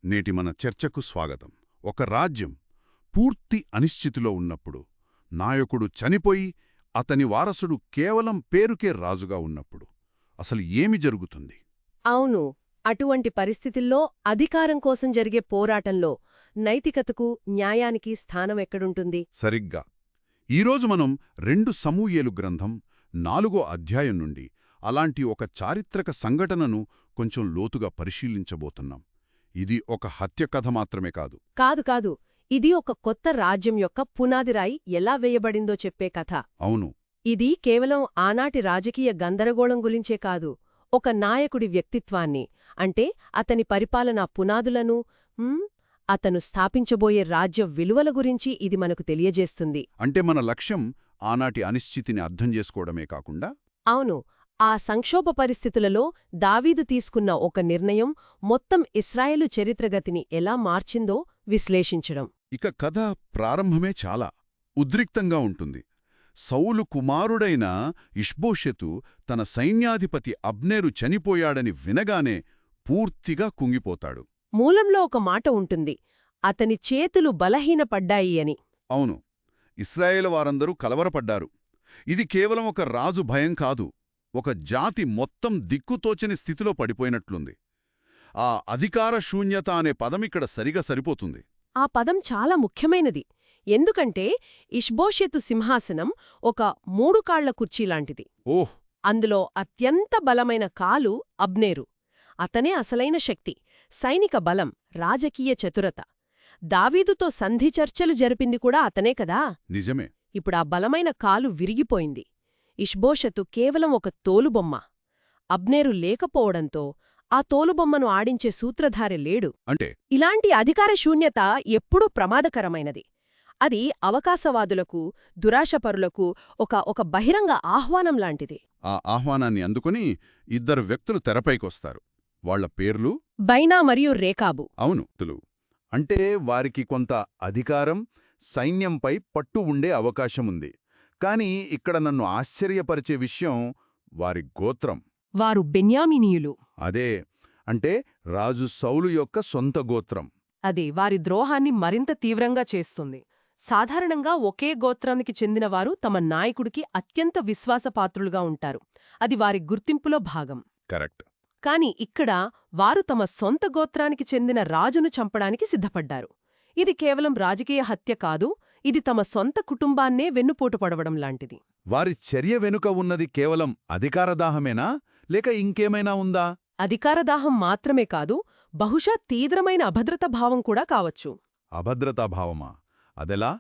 నేటి మన చర్చకు స్వాగతం. ఒక రాజ్యం పూర్తి అనిశ్చితిలో ఉన్నప్పుడు, నాయకుడు చనిపోయి అతని వారసుడు కేవలం పేరుకే రాజుగా ఉన్నప్పుడు అసలు ఏమి జరుగుతుంది? అవును, అటువంటి పరిస్థితుల్లో అధికారం కోసం జరిగే పోరాటంలో నైతికతకు, న్యాయానికి స్థానం ఎక్కడుంటుంది? సరిగ్గా ఈరోజు మనం 2 సమూయేలు గ్రంథం 4వ అధ్యాయం నుండి అలాంటి ఒక చారిత్రక సంఘటనను కొంచెం లోతుగా పరిశీలించబోతున్నాం. ఇది ఒక హత్య కథ మాత్రమే కాదు. కాదు, ఇది ఒక కొత్త రాజ్యం యొక్క పునాదిరాయి ఎలా వేయబడిందో చెప్పే కథ. అవును, ఇది కేవలం ఆనాటి రాజకీయ గందరగోళం గురించే కాదు, ఒక నాయకుడి వ్యక్తిత్వాన్ని, అంటే అతని పరిపాలనా పునాదులను, అతను స్థాపించబోయే రాజ్య విలువల గురించి ఇది మనకు తెలియజేస్తుంది. అంటే మన లక్ష్యం ఆనాటి అనిశ్చితిని అర్థం చేసుకోవడమే కాకుండా, అవును, ఆ సంక్షోభ పరిస్థితులలో దావీదు తీసుకున్న ఒక నిర్ణయం మొత్తం ఇశ్రాయేలు చరిత్రగతిని ఎలా మార్చిందో విశ్లేషించడం. ఇక కథ ప్రారంభమే చాలా ఉద్రిక్తంగా ఉంటుంది. సౌలు కుమారుడైన ఇష్బోషెతు తన సైన్యాధిపతి అబ్నేరు చనిపోయాడని వినగానే పూర్తిగా కుంగిపోతాడు. మూలంలో ఒక మాట ఉంటుంది, అతని చేతులు బలహీనపడ్డాయి అని. అవును, ఇశ్రాయేలు వారందరూ కలవరపడ్డారు. ఇది కేవలం ఒక రాజు భయం కాదు, ఒక జాతి మొత్తం దిక్కుతోచని స్థితిలో పడిపోయినట్లుంది. ఆ అధికార శూన్యత అనే పదమిక్కడ సరిగా సరిపోతుంది. ఆ పదం చాలా ముఖ్యమైనది, ఎందుకంటే ఇష్బోషెతు సింహాసనం ఒక 3 కాళ్ల కుర్చీలాంటిది. ఓహ్! అందులో అత్యంత బలమైన కాలు అబ్నేరు. అతనే అసలైన శక్తి, సైనిక బలం, రాజకీయ చతురత. దావీదుతో సంధి చర్చలు జరిపింది కూడా అతనే కదా. నిజమే. ఇప్పుడా బలమైన కాలు విరిగిపోయింది. ఇష్బోషెతు కేవలం ఒక తోలుబొమ్మ. అబ్నేరు లేకపోవడంతో ఆ తోలుబొమ్మను ఆడించే సూత్రధారి లేడు. అంటే ఇలాంటి అధికార శూన్యత ఎప్పుడూ ప్రమాదకరమైనది. అది అవకాశవాదులకు, దురాశపరులకు ఒక బహిరంగ ఆహ్వానం లాంటిది. ఆ ఆహ్వానాన్ని అందుకుని 2 వ్యక్తులు తెరపైకొస్తారు. వాళ్ల పేర్లు బైనా మరియు రేకాబు. అవును, అంటే వారికి కొంత అధికారం, సైన్యంపై పట్టు ఉండే అవకాశముంది. కాని ఇక్కడ నన్ను ఆశ్చర్యపరిచే విషయం వారి గోత్రం. వారు బెన్యామీనీయులు. అదే, అంటే రాజు సౌలు యొక్క సొంత గోత్రం. అది వారి ద్రోహాన్ని మరింత తీవ్రంగా చేస్తుంది. సాధారణంగా ఒకే గోత్రానికి చెందినవారు తమ నాయకుడికి అత్యంత విశ్వాసపాత్రులుగా ఉంటారు. అది వారి గుర్తింపులో భాగం. కరెక్ట్. కాని ఇక్కడ వారు తమ సొంత గోత్రానికి చెందిన రాజును చంపడానికి సిద్ధపడ్డారు. ఇది కేవలం రాజకీయ హత్య కాదు, ఇది తమ సొంత కుటుంబాన్నే వెన్నుపోటు పడవడం లాంటిది. వారి చర్య వెనుక ఉన్నది కేవలం అధికారదాహమేనా, లేక ఇంకేమైనా ఉందా? అధికారదాహం మాత్రమే కాదు, బహుశా తీవ్రమైన అభద్రతాభావం కూడా కావచ్చు. అభద్రతాభావమా? అదెలా?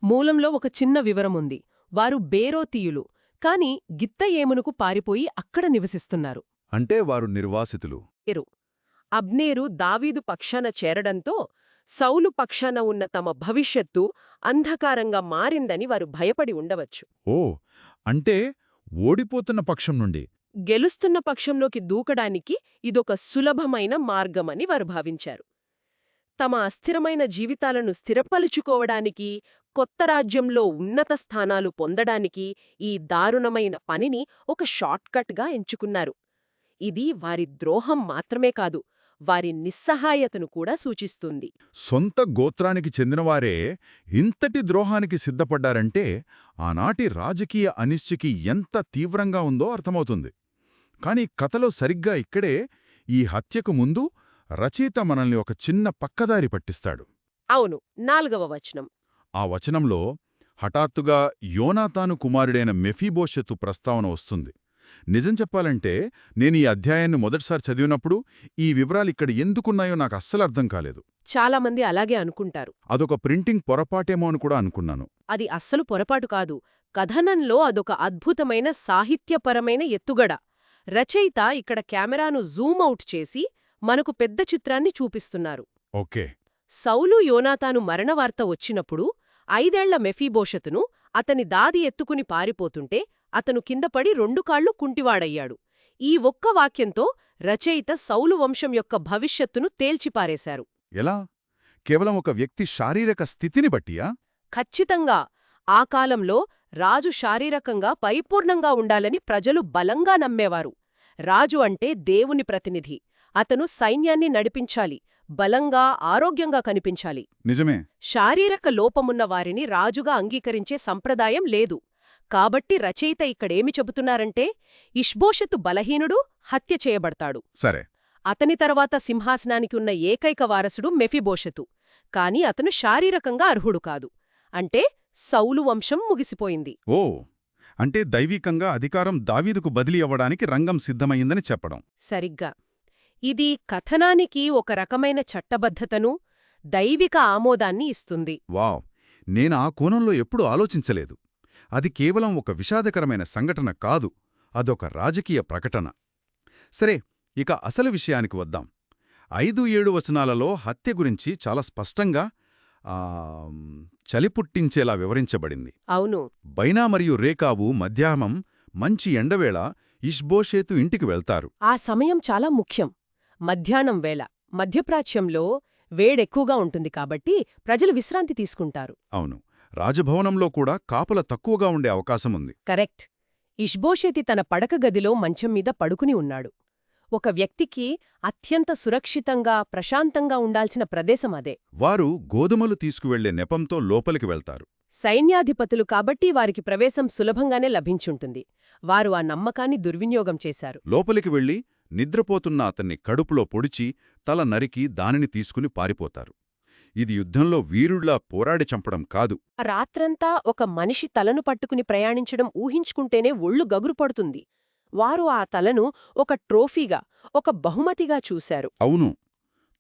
మూలంలో ఒక చిన్న వివరముంది. వారు బేరోతీయులు, కాని గిత్తయేమునుకు పారిపోయి అక్కడ నివసిస్తున్నారు. అంటే వారు నిర్వాసితులు. అబ్నేరు దావీదు పక్షాన చేరడంతో సౌలు పక్షాన ఉన్న తమ భవిష్యత్తు అంధకారంగా మారిందని వారు భయపడి ఉండవచ్చు. ఓ, అంటే ఓడిపోతున్న పక్షం నుండి గెలుస్తున్న పక్షంలోకి దూకడానికి ఇదొక సులభమైన మార్గమని వారు భావించారు. తమ అస్థిరమైన జీవితాలను స్థిరపలుచుకోవడానికి, కొత్త రాజ్యంలో ఉన్నత స్థానాలు పొందడానికి ఈ దారుణమైన పనిని ఒక షార్ట్కట్గా ఎంచుకున్నారు. ఇది వారి ద్రోహం మాత్రమే కాదు, వారి నిస్సహాయతను కూడా సూచిస్తుంది. సొంత గోత్రానికి చెందినవారే ఇంతటి ద్రోహానికి సిద్ధపడ్డారంటే ఆనాటి రాజకీయ అనిశ్చితి ఎంత తీవ్రంగా ఉందో అర్థమవుతుంది. కాని కథలో సరిగ్గా ఇక్కడే ఈ హత్యకు ముందు రచయిత మనల్ని ఒక చిన్న పక్కదారి పట్టిస్తాడు. అవును, 4వ వచనం. ఆ వచనంలో హఠాత్తుగా యోనాతాను కుమారుడైన మెఫీబోషెతు ప్రస్తావన వస్తుంది. నిజం చెప్పాలంటే నేను ఈ అధ్యాయాన్ని మొదటిసారి చదివినప్పుడు ఈ వివరాలిక్కడ ఎందుకున్నాయో నాకు అస్సలు అర్థం కాలేదు. చాలామంది అలాగే అనుకుంటారు. అదొక ప్రింటింగ్ పొరపాటేమో అని కూడా అనుకున్నాను. అది అస్సలు పొరపాటు కాదు. కథనంలో అదొక అద్భుతమైన సాహిత్యపరమైన ఎత్తుగడ. రచయిత ఇక్కడ కెమెరాను జూమ్అవుట్ చేసి మనకు పెద్ద చిత్రాన్ని చూపిస్తున్నారు. ఓకే. సౌలు యోనాతాను మరణవార్త వచ్చినప్పుడు 5 ఏళ్ల మెఫీబోషెతును అతని దాది ఎత్తుకుని పారిపోతుంటే అతను కిందపడి 2 కాళ్లు కుంటివాడయ్యాడు. ఈ ఒక్క వాక్యంతో రచయిత సౌలు వంశం యొక్క భవిష్యత్తును తేల్చిపారేశారు. ఎలా? కేవలం ఒక వ్యక్తి శారీరక స్థితిని బట్టియా? ఖచ్చితంగా. ఆ కాలంలో రాజు శారీరకంగా పరిపూర్ణంగా ఉండాలని ప్రజలు బలంగా నమ్మేవారు. రాజు అంటే దేవుని ప్రతినిధి. అతను సైన్యాన్ని నడిపించాలి, బలంగా ఆరోగ్యంగా కనిపించాలి. నిజమే. శారీరక లోపమున్న వారిని రాజుగా అంగీకరించే సంప్రదాయం లేదు. కాబట్టి రచయిత ఇక్కడేమి చెబుతున్నారంటే ఇష్బోషెతు బలహీనుడు, హత్య చేయబడతాడు. సరే. అతని తర్వాత సింహాసనానికి ఉన్న ఏకైక వారసుడు మెఫీబోషెతు. కాని అతను శారీరకంగా అర్హుడు కాదు. అంటే సౌలు వంశం ముగిసిపోయింది. ఓ, అంటే దైవికంగా అధికారం దావీదుకు బదిలీ అవ్వడానికి రంగం సిద్ధమయ్యిందని చెప్పడం. సరిగ్గా. ఇది కథనానికి ఒక రకమైన చట్టబద్ధతను, దైవిక ఆమోదాన్ని ఇస్తుంది. వావ్, నేను ఆ కోణంలో ఎప్పుడూ ఆలోచించలేదు. అది కేవలం ఒక విషాదకరమైన సంఘటన కాదు, అదొక రాజకీయ ప్రకటన. సరే, ఇక అసలు విషయానికి వద్దాం. 5-7 వచనాలలో హత్య గురించి చాలా స్పష్టంగా చలిపుట్టించేలా వివరించబడింది. అవును. బైనా మరియు రేకాబు మధ్యాహ్నం మంచి ఎండవేళ ఇష్బోషేతు ఇంటికి వెళ్తారు. ఆ సమయం చాలా ముఖ్యం. మధ్యాహ్నం వేళ. మధ్యప్రాచ్యంలో వేడెక్కువగా ఉంటుంది కాబట్టి ప్రజలు విశ్రాంతి తీసుకుంటారు. అవును, రాజభవనంలో కూడా కాపల తక్కువగా ఉండే అవకాశముంది. కరెక్ట్. ఇష్బోషెతి తన పడక గదిలో మంచం మీద పడుకుని ఉన్నాడు. ఒక వ్యక్తికి అత్యంత సురక్షితంగా, ప్రశాంతంగా ఉండాల్సిన ప్రదేశం అదే. వారు గోధుమలు తీసుకువెళ్లే నెపంతో లోపలికి వెళ్తారు. సైన్యాధిపతులు కాబట్టి వారికి ప్రవేశం సులభంగానే లభించుంటుంది. వారు ఆ నమ్మకాన్ని దుర్వినియోగం చేశారు. లోపలికి వెళ్లి నిద్రపోతున్న అతన్ని కడుపులో పొడిచి తల నరికి దానిని తీసుకుని పారిపోతారు. ఇది యుద్ధంలో వీరుళ్లా పోరాడి చంపడం కాదు. రాత్రంతా ఒక మనిషి తలను పట్టుకుని ప్రయాణించడం ఊహించుకుంటేనే ఒళ్ళు గగురుపడుతుంది. వారు ఆ తలను ఒక ట్రోఫీగా, ఒక బహుమతిగా చూశారు. అవును,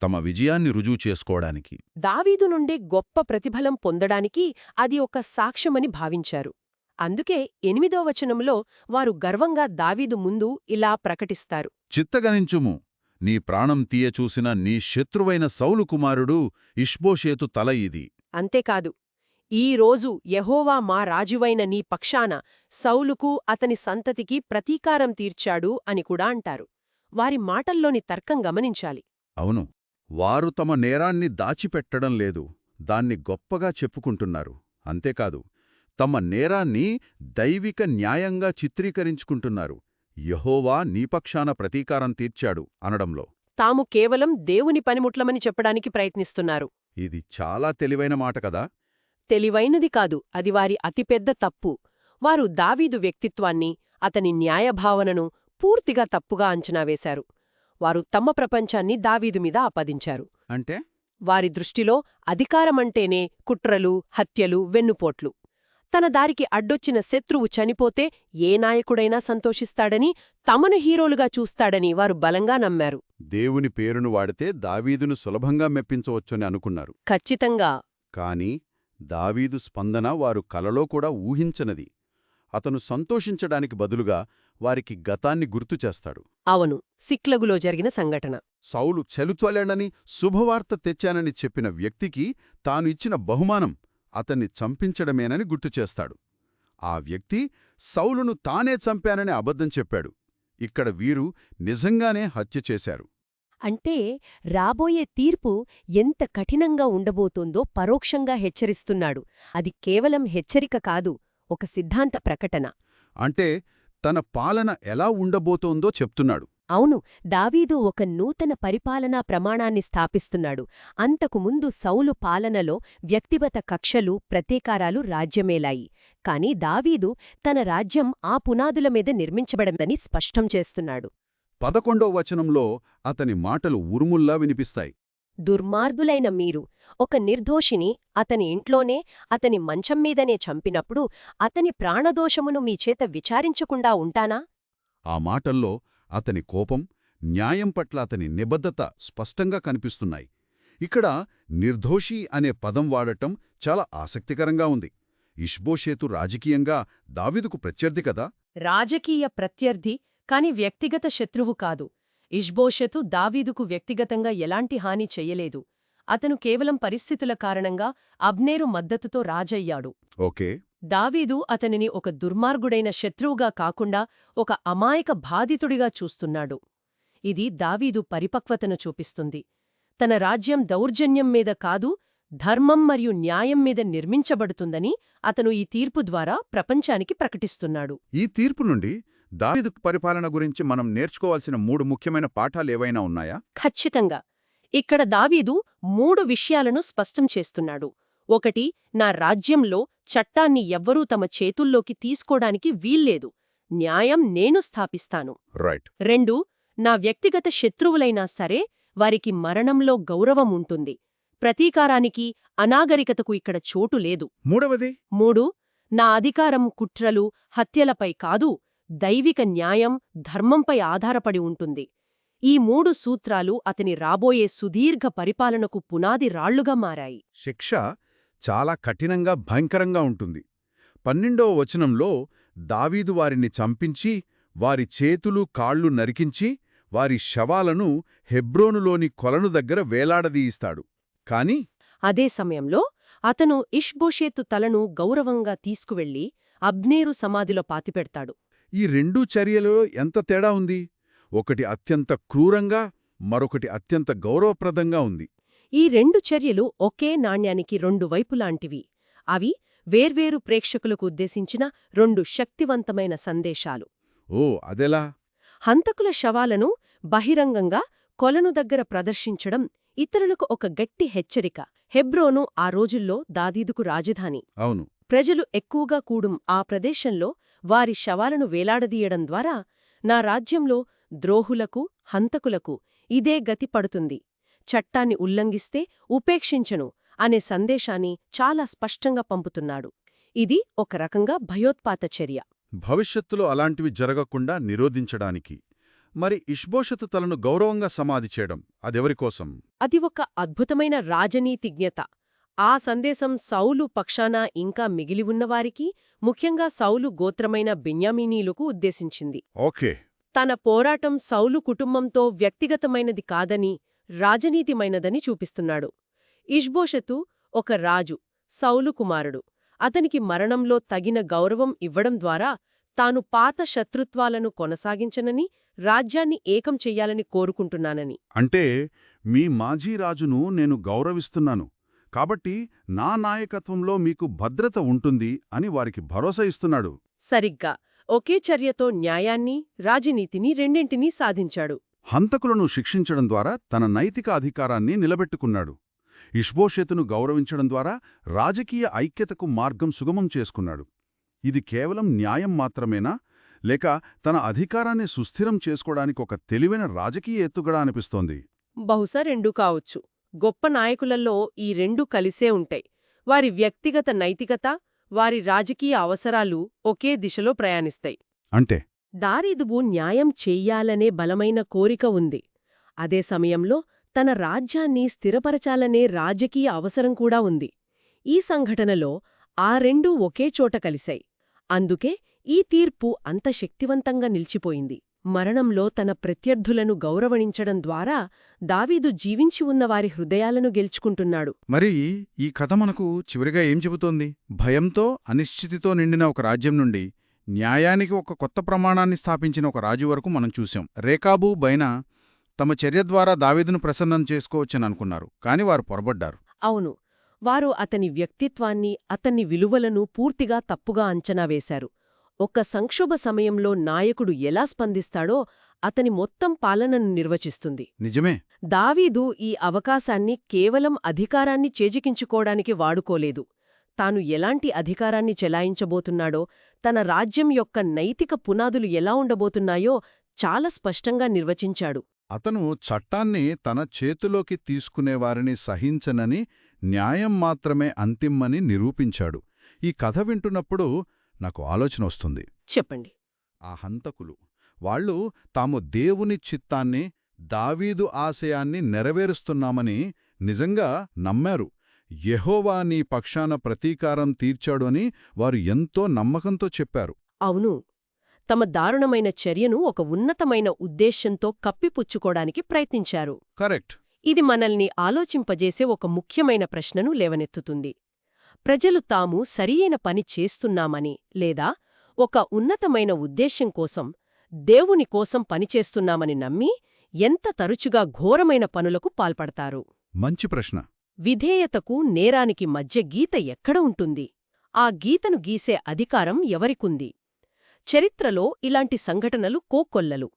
తమ విజయాన్ని రుజువు చేసుకోవడానికి. దావీదు నుండి గొప్ప ప్రతిఫలం పొందడానికి అది ఒక సాక్ష్యమని భావించారు. అందుకే 8వ వచనంలో వారు గర్వంగా దావీదు ముందు ఇలా ప్రకటిస్తారు. చిత్తగనించుము, నీ ప్రాణం తీయచూసిన నీ శత్రువైన సౌలు కుమారుడు ఇష్బోషేతు తల ఇది. అంతేకాదు, ఈ రోజు యెహోవా మా రాజువైన నీ పక్షాన సౌలుకు అతని సంతతికి ప్రతీకారం తీర్చాడు అని కూడా అంటారు. వారి మాటల్లోని తర్కం గమనించాలి. అవును, వారు తమ నేరాన్ని దాచిపెట్టడం లేదు, దాన్ని గొప్పగా చెప్పుకుంటున్నారు. అంతేకాదు, తమ నేరాన్ని దైవిక న్యాయంగా చిత్రీకరించుకుంటున్నారు. యెహోవా నీ పక్షాన ప్రతీకారం తీర్చాడు అనడంలో తాము కేవలం దేవుని పనిముట్లమని చెప్పడానికి ప్రయత్నిస్తున్నారు. ఇది చాలా తెలివైన మాట కదా. తెలివైనది కాదు, అది వారి అతిపెద్ద తప్పు. వారు దావీదు వ్యక్తిత్వాన్ని, అతని న్యాయభావనను పూర్తిగా తప్పుగా అంచనా వేశారు. వారు తమ ప్రపంచాన్ని దావీదు మీద ఆపాదించారు. అంటే వారి దృష్టిలో అధికారమంటేనే కుట్రలు, హత్యలు, వెన్నుపోట్లు. తన దారికి అడ్డొచ్చిన శత్రువు చనిపోతే ఏ నాయకుడైనా సంతోషిస్తాడని, తమను హీరోలుగా చూస్తాడని వారు బలంగా నమ్మారు. దేవుని పేరును వాడితే దావీదును సులభంగా మెప్పించవచ్చని అనుకున్నారు. ఖచ్చితంగా. కాని దావీదు స్పందన వారు కలలో కూడా ఊహించనది. అతను సంతోషించడానికి బదులుగా వారికి గతాన్ని గుర్తుచేస్తాడు. అవును, సిక్లగులో జరిగిన సంఘటన. సౌలు చెలుతోలేడని, శుభవార్త తెచ్చానని చెప్పిన వ్యక్తికి తాను ఇచ్చిన బహుమానం అతన్ని చంపించడమేనని గుర్తుచేస్తాడు. ఆ వ్యక్తి సౌలును తానే చంపానని అబద్ధం చెప్పాడు. ఇక్కడ వీరు నిజంగానే హత్య చేశారు. అంటే రాబోయే తీర్పు ఎంత కఠినంగా ఉండబోతోందో పరోక్షంగా హెచ్చరిస్తున్నాడు. అది కేవలం హెచ్చరిక కాదు, ఒక సిద్ధాంత ప్రకటన. అంటే తన పాలన ఎలా ఉండబోతోందో చెప్తున్నాడు. అవును, దావీదు ఒక నూతన పరిపాలనా ప్రమాణాన్ని స్థాపిస్తున్నాడు. అంతకుముందు సౌలు పాలనలో వ్యక్తిగత కక్షలు, ప్రతీకారాలు రాజ్యమేలాయి. కాని దావీదు తన రాజ్యం ఆ పునాదుల మీద నిర్మించబడిందని స్పష్టం చేస్తున్నాడు. 11వ వచనంలో అతని మాటలు ఉరుముల్లా వినిపిస్తాయి. దుర్మార్గులైన మీరు ఒక నిర్దోషిని అతని ఇంట్లోనే, అతని మంచం మీదనే చంపినప్పుడు అతని ప్రాణదోషమును మీచేత విచారించకుండా ఉంటానా? ఆ మాటల్లో అతని కోపం, న్యాయం పట్ల అతని నిబద్ధత స్పష్టంగా కనిపిస్తున్నాయి. ఇక్కడ నిర్దోషి అనే పదం వాడటం చాలా ఆసక్తికరంగా ఉంది. ఇష్బోషేతు రాజకీయంగా దావీదుకు ప్రత్యర్థి కదా. రాజకీయ ప్రత్యర్థి, కాని వ్యక్తిగత శత్రువు కాదు. ఇష్బోషెతు దావీదుకు వ్యక్తిగతంగా ఎలాంటి హాని చెయ్యలేదు. అతను కేవలం పరిస్థితుల కారణంగా అబ్నేరు మద్దతుతో రాజయ్యాడు. ఓకే. దావీదు అతనిని ఒక దుర్మార్గుడైన శత్రువుగా కాకుండా ఒక అమాయక బాధితుడిగా చూస్తున్నాడు. ఇది దావీదు పరిపక్వతను చూపిస్తుంది. తన రాజ్యం దౌర్జన్యం మీద కాదు, ధర్మం మరియు న్యాయం మీద నిర్మించబడుతుందని అతను ఈ తీర్పు ద్వారా ప్రపంచానికి ప్రకటిస్తున్నాడు. ఈ తీర్పు నుండి దావీదు పరిపాలన గురించి మనం నేర్చుకోవాల్సిన 3 ముఖ్యమైన పాఠాలేవైనా ఉన్నాయా? ఖచ్చితంగా. ఇక్కడ దావీదు 3 విషయాలను స్పష్టం చేస్తున్నాడు. 1 నా రాజ్యంలో చట్టాన్ని ఎవ్వరూ తమ చేతుల్లోకి తీసుకోడానికి వీల్లేదు. న్యాయం నేను స్థాపిస్తాను. రైట్. 2 నా వ్యక్తిగత శత్రువులైనా సరే వారికి మరణంలో గౌరవం ఉంటుంది. ప్రతీకారానికి, అనాగరికతకు ఇక్కడ చోటు లేదు. మూడవది 3 నా అధికారం కుట్రలు, హత్యలపై కాదు, దైవిక న్యాయం, ధర్మంపై ఆధారపడి ఉంటుంది. ఈ 3 సూత్రాలు అతని రాబోయే సుదీర్ఘ పరిపాలనకు పునాది రాళ్లుగా మారాయి. శిక్ష చాలా కఠినంగా భయంకరంగా ఉంటుంది. 12వ వచనంలో దావీదు వారిని చంపించి, వారి చేతులు కాళ్ళు నరికించి, వారి శవాలను హెబ్రోనులోని కొలను దగ్గర వేలాడదీయిస్తాడు. కాని అదే సమయంలో అతను ఇష్బోషేతు తలను గౌరవంగా తీసుకువెళ్లి అబ్నేరు సమాధిలో పాతిపెడతాడు. ఈ 2 చర్యలలో ఎంత తేడా ఉంది? ఒకటి అత్యంత క్రూరంగా, మరొకటి అత్యంత గౌరవప్రదంగా ఉంది. ఈ 2 చర్యలు ఒకే నాణ్యానికి 2 వైపులాంటివి. అవి వేర్వేరు ప్రేక్షకులకు ఉద్దేశించిన 2 శక్తివంతమైన సందేశాలు. ఓ, అదెలా? హంతకుల శవాలను బహిరంగంగా కొలను దగ్గర ప్రదర్శించడం ఇతరులకు ఒక గట్టి హెచ్చరిక. హెబ్రోను ఆ రోజుల్లో దావీదుకు రాజధాని. అవును. ప్రజలు ఎక్కువగా కూడుం ఆ ప్రదేశంలో వారి శవాలను వేలాడదీయడం ద్వారా నా రాజ్యంలో ద్రోహులకు, హంతకులకు ఇదే గతి పడుతుంది, చట్టాన్ని ఉల్లంఘిస్తే ఉపేక్షించను అనే సందేశాన్ని చాలా స్పష్టంగా పంపుతున్నాడు. ఇది ఒక రకంగా భయోత్పాత చర్య. భవిష్యత్తులో అలాంటివి జరగకుండా నిరోధించడానికి. మరి ఇష్బోషతు తలను గౌరవంగా సమాధి చేయడం అదెవరికోసం? అది ఒక అద్భుతమైన రాజనీతిజ్ఞత. ఆ సందేశం సౌలు పక్షాన ఇంకా మిగిలి ఉన్నవారికి, ముఖ్యంగా సౌలు గోత్రమైన బెన్యామీనీలకు ఉద్దేశించింది. ఓకే. తన పోరాటం సౌలు కుటుంబంతో వ్యక్తిగతమైనది కాదని, రాజనీతిమైనదని చూపిస్తున్నాడు. ఇష్బోషతు ఒక రాజు, సౌలు కుమారుడు. అతనికి మరణంలో తగిన గౌరవం ఇవ్వడం ద్వారా తాను పాత శత్రుత్వాలను కొనసాగించనని, రాజ్యాన్ని ఏకం చెయ్యాలని కోరుకుంటున్నానని. అంటే మీ మాజీ రాజును నేను గౌరవిస్తున్నాను, కాబట్టి నా నాయకత్వంలో మీకు భద్రత ఉంటుంది అని వారికి భరోసా ఇస్తున్నాడు. సరిగ్గా ఒకే చర్యతో న్యాయాన్ని, రాజనీతిని రెండింటినీ సాధించాడు. హంతకులను శిక్షించడం ద్వారా తన నైతిక అధికారాన్ని నిలబెట్టుకున్నాడు. ఇష్బోషెతును గౌరవించడం ద్వారా రాజకీయ ఐక్యతకు మార్గం సుగమం చేసుకున్నాడు. ఇది కేవలం న్యాయం మాత్రమేనా, లేక తన అధికారాన్ని సుస్థిరం చేసుకోవడానికి ఒక తెలివైన రాజకీయ ఎత్తుగడ అనిపిస్తోంది? బహుశా 2 కావచ్చు. గొప్ప నాయకులలో ఈ 2 కలిసే ఉంటాయి. వారి వ్యక్తిగత నైతికత, వారి రాజకీయ అవసరాలు ఒకే దిశలో ప్రయాణిస్తాయి. అంటే దావీదుకు న్యాయం చెయ్యాలనే బలమైన కోరిక ఉంది. అదే సమయంలో తన రాజ్యాన్ని స్థిరపరచాలనే రాజకీయ అవసరం కూడా ఉంది. ఈ సంఘటనలో ఆ 2 ఒకే చోట కలిశాయి. అందుకే ఈ తీర్పు అంత శక్తివంతంగా నిలిచిపోయింది. మరణంలో తన ప్రత్యర్థులను గౌరవణించడం ద్వారా దావీదు జీవించి ఉన్నవారి హృదయాలను గెలుచుకుంటున్నాడు. మరి ఈ కథ మనకు చివరిగా ఏం చెబుతోంది? భయంతో, అనిశ్చితితో నిండిన ఒక రాజ్యం నుండి న్యాయానికి ఒక కొత్త ప్రమాణాన్ని స్థాపించిన ఒక రాజు వరకు మనం చూశాం. రేకాబు, బైనా తమ చర్య ద్వారా దావీదును ప్రసన్నం చేసుకోవచ్చని అనుకున్నారు, కాని వారు పొరబడ్డారు. అవును, వారు అతని వ్యక్తిత్వాన్ని, అతన్ని విలువలను పూర్తిగా తప్పుగా అంచనా వేశారు. ఒక సంక్షోభ సమయంలో నాయకుడు ఎలా స్పందిస్తాడో అతని మొత్తం పాలనను నిర్వచిస్తుంది. నిజమే. దావీదు ఈ అవకాశాన్ని కేవలం అధికారాన్ని చేజికించుకోవడానికి వాడుకోలేదు. తాను ఎలాంటి అధికారాన్ని చెలాయించబోతున్నాడో, తన రాజ్యం యొక్క నైతిక పునాదులు ఎలా ఉండబోతున్నాయో చాలా స్పష్టంగా నిర్వచించాడు. అతను చట్టాన్ని తన చేతిలోకి తీసుకునేవారిని సహించనని, న్యాయం మాత్రమే అంతిమని నిరూపించాడు. ఈ కథ వింటున్నప్పుడు నాకు ఆలోచన వస్తుంది. చెప్పండి. ఆ హంతకులు, వాళ్ళు తాము దేవుని చిత్తాన్ని, దావీదు ఆశయాన్ని నెరవేరుస్తున్నామని నిజంగా నమ్మారు. యెహోవా నీ పక్షాన ప్రతీకారం తీర్చాడు అని వారు ఎంతో నమ్మకంతో చెప్పారు. అవును, తమ దారుణమైన చర్యను ఒక ఉన్నతమైన ఉద్దేశ్యంతో కప్పిపుచ్చుకోడానికి ప్రయత్నించారు. కరెక్ట్. ఇది మనల్ని ఆలోచింపజేసే ఒక ముఖ్యమైన ప్రశ్నను లేవనెత్తుతుంది. ప్రజలు తాము సరియైన పని చేస్తున్నామని, లేదా ఒక ఉన్నతమైన ఉద్దేశ్యం కోసం, దేవుని కోసం పనిచేస్తున్నామని నమ్మి ఎంత తరచుగా ఘోరమైన పనులకు పాల్పడతారు? మంచి ప్రశ్న. విధేయతకు, నేరానికి మధ్య గీత ఎక్కడ ఉంటుంది? ఆ గీతను గీసే అధికారం ఎవరికుంది? చరిత్రలో ఇలాంటి సంఘటనలు కోకొల్లలు.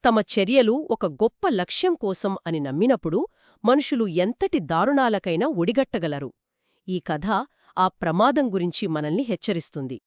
తమ చర్యలు ఒక గొప్ప లక్ష్యం కోసం అని నమ్మినప్పుడు మనుషులు ఎంతటి దారుణాలకైనా ఒడిగట్టగలరు. ఈ కథ ఆ ప్రమాదం గురించి మనల్ని హెచ్చరిస్తుంది.